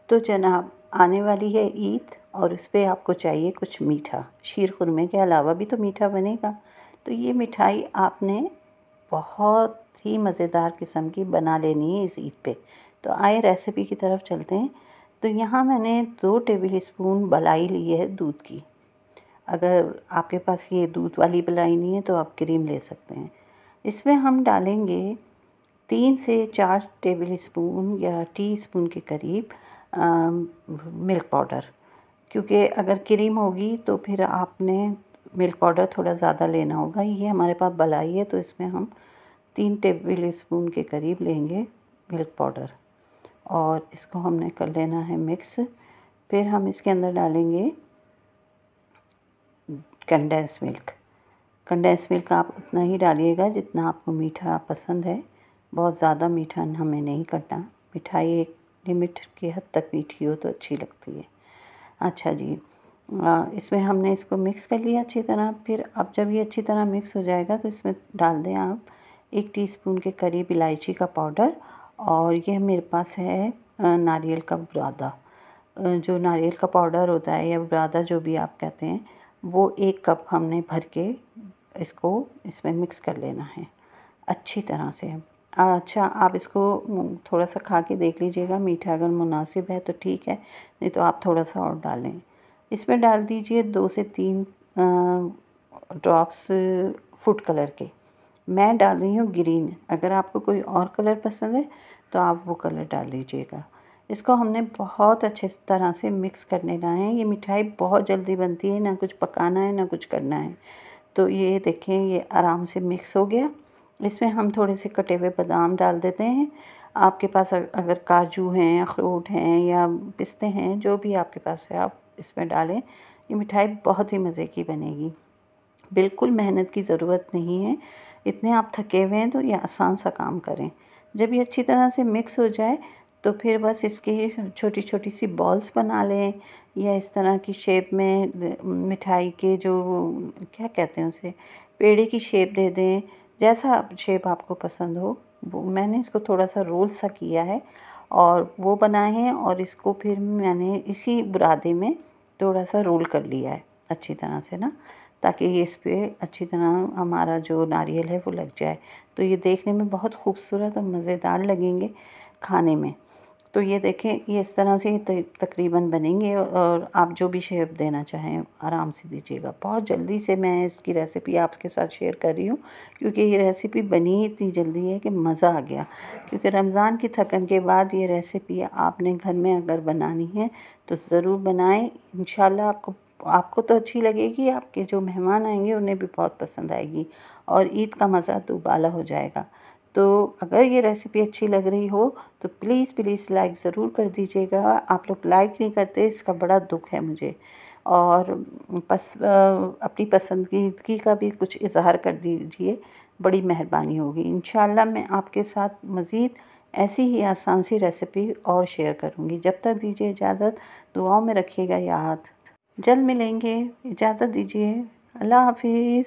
तो जनाब, आने वाली है ईद और उस पे आपको चाहिए कुछ मीठा। शीर खुरमे के अलावा भी तो मीठा बनेगा। तो ये मिठाई आपने बहुत ही मज़ेदार किस्म की बना लेनी है इस ईद पे। तो आए रेसिपी की तरफ चलते हैं। तो यहाँ मैंने 2 टेबल स्पून मलाई ली है दूध की। अगर आपके पास ये दूध वाली मलाई नहीं है तो आप क्रीम ले सकते हैं। इसमें हम डालेंगे 3 से 4 टेबल स्पून या टीस्पून के करीब मिल्क पाउडर, क्योंकि अगर क्रीम होगी तो फिर आपने मिल्क पाउडर थोड़ा ज़्यादा लेना होगा। ये हमारे पास मलाई है तो इसमें हम 3 टेबल स्पून के करीब लेंगे मिल्क पाउडर और इसको हमने कर लेना है मिक्स। फिर हम इसके अंदर डालेंगे कंडेंस मिल्क। कंडेंस मिल्क आप उतना ही डालिएगा जितना आपको मीठा पसंद है। बहुत ज़्यादा मीठा हमें नहीं करना। मिठाई एक लिमिट की हद तक मीठी हो तो अच्छी लगती है। अच्छा जी, इसमें हमने इसको मिक्स कर लिया अच्छी तरह। फिर अब जब ये अच्छी तरह मिक्स हो जाएगा तो इसमें डाल दें आप 1 टीस्पून के करीब इलायची का पाउडर। और ये मेरे पास है नारियल का बुरादा। जो नारियल का पाउडर होता है या बुरादा जो भी आप कहते हैं, वो 1 कप हमने भर के इसको इसमें मिक्स कर लेना है अच्छी तरह से। अच्छा, आप इसको थोड़ा सा खा के देख लीजिएगा, मीठा अगर मुनासिब है तो ठीक है, नहीं तो आप थोड़ा सा और डालें। इसमें डाल दीजिए 2 से 3 ड्रॉप्स फूड कलर के। मैं डाल रही हूँ ग्रीन। अगर आपको कोई और कलर पसंद है तो आप वो कलर डाल लीजिएगा। इसको हमने बहुत अच्छे तरह से मिक्स कर लेना है। ये मिठाई बहुत जल्दी बनती है, ना कुछ पकाना है ना कुछ करना है। तो ये देखें, ये आराम से मिक्स हो गया। इसमें हम थोड़े से कटे हुए बादाम डाल देते हैं। आपके पास अगर काजू हैं, अखरोट हैं या पिस्ते हैं, जो भी आपके पास है आप इसमें डालें। ये मिठाई बहुत ही मज़े की बनेगी। बिल्कुल मेहनत की ज़रूरत नहीं है। इतने आप थके हुए हैं तो ये आसान सा काम करें। जब ये अच्छी तरह से मिक्स हो जाए तो फिर बस इसकी छोटी छोटी सी बॉल्स बना लें या इस तरह की शेप में मिठाई के जो क्या कहते हैं उसे, पेड़े की शेप दे दें। जैसा शेप आपको पसंद हो वो। मैंने इसको थोड़ा सा रोल सा किया है और वो बनाए हैं और इसको फिर मैंने इसी बुरादे में थोड़ा सा रोल कर लिया है अच्छी तरह से ना, ताकि ये इस पे अच्छी तरह हमारा जो नारियल है वो लग जाए। तो ये देखने में बहुत खूबसूरत और मज़ेदार लगेंगे खाने में। तो ये देखें, ये इस तरह से तकरीबन बनेंगे और आप जो भी शेप देना चाहें आराम से दीजिएगा। बहुत जल्दी से मैं इसकी रेसिपी आपके साथ शेयर कर रही हूँ क्योंकि ये रेसिपी बनी इतनी जल्दी है कि मज़ा आ गया। क्योंकि रमज़ान की थकन के बाद ये रेसिपी आपने घर में अगर बनानी है तो ज़रूर बनाएं। इंशाल्लाह आपको तो अच्छी लगेगी, आपके जो मेहमान आएंगे उन्हें भी बहुत पसंद आएगी और ईद का मज़ा दुबाला हो जाएगा। तो अगर ये रेसिपी अच्छी लग रही हो तो प्लीज़ लाइक ज़रूर कर दीजिएगा। आप लोग लाइक नहीं करते, इसका बड़ा दुख है मुझे। और अपनी पसंदीदगी का भी कुछ इज़हार कर दीजिए, बड़ी मेहरबानी होगी। इंशाल्लाह मैं आपके साथ मज़ीद ऐसी ही आसान सी रेसिपी और शेयर करूँगी। जब तक दीजिए इजाज़त, दुआओं में रखिएगा याद। जल्द मिलेंगे, इजाज़त दीजिए। अल्लाह हाफ़िज़।